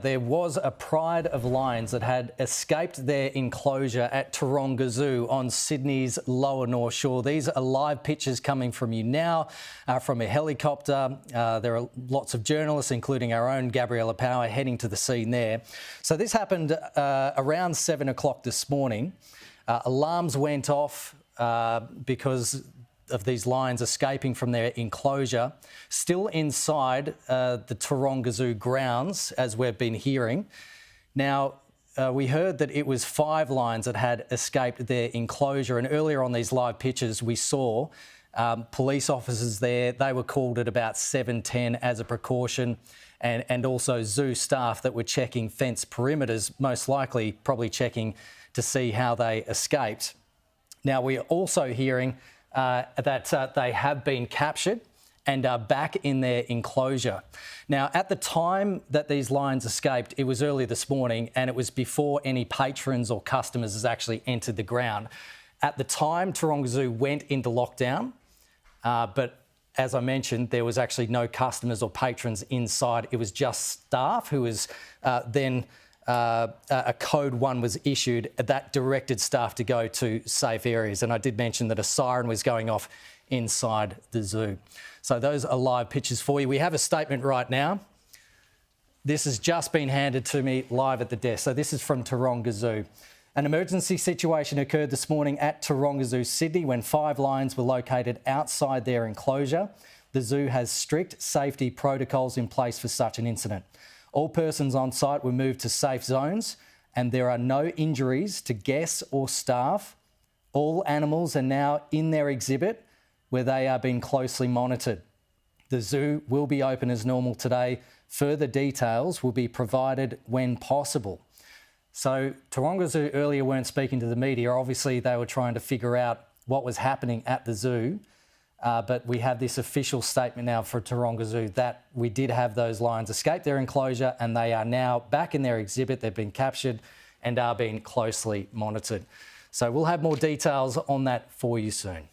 There was a pride of lions that had escaped their enclosure at Taronga Zoo on Sydney's lower North Shore. These are live pictures coming from you now from a helicopter. There are lots of journalists, including our own Gabriella Power, heading to the scene there. So this happened around 7 o'clock this morning. Alarms went off because of these lions escaping from their enclosure, still inside the Taronga Zoo grounds, as we've been hearing. Now, we heard that it was 5 lions that had escaped their enclosure, and earlier on these live pictures we saw police officers there. They were called at about 7:10 as a precaution, and also zoo staff that were checking fence perimeters, most likely probably checking to see how they escaped. Now, we're also hearing that they have been captured and are back in their enclosure. Now, at the time that these lions escaped, it was early this morning, and it was before any patrons or customers has actually entered the ground. At the time, Taronga Zoo went into lockdown, but as I mentioned, there was actually no customers or patrons inside. It was just staff who was then a code 1 was issued that directed staff to go to safe areas. And I did mention that a siren was going off inside the zoo. So those are live pictures for you. We have a statement right now. This has just been handed to me live at the desk. So this is from Taronga Zoo. An emergency situation occurred this morning at Taronga Zoo, Sydney, when 5 lions were located outside their enclosure. The zoo has strict safety protocols in place for such an incident. All persons on site were moved to safe zones, and there are no injuries to guests or staff. All animals are now in their exhibit, where they are being closely monitored. The zoo will be open as normal today. Further details will be provided when possible. So Taronga Zoo earlier weren't speaking to the media. Obviously, they were trying to figure out what was happening at the zoo. But we have this official statement now for Taronga Zoo that we did have those lions escape their enclosure, and they are now back in their exhibit. They've been captured and are being closely monitored. So we'll have more details on that for you soon.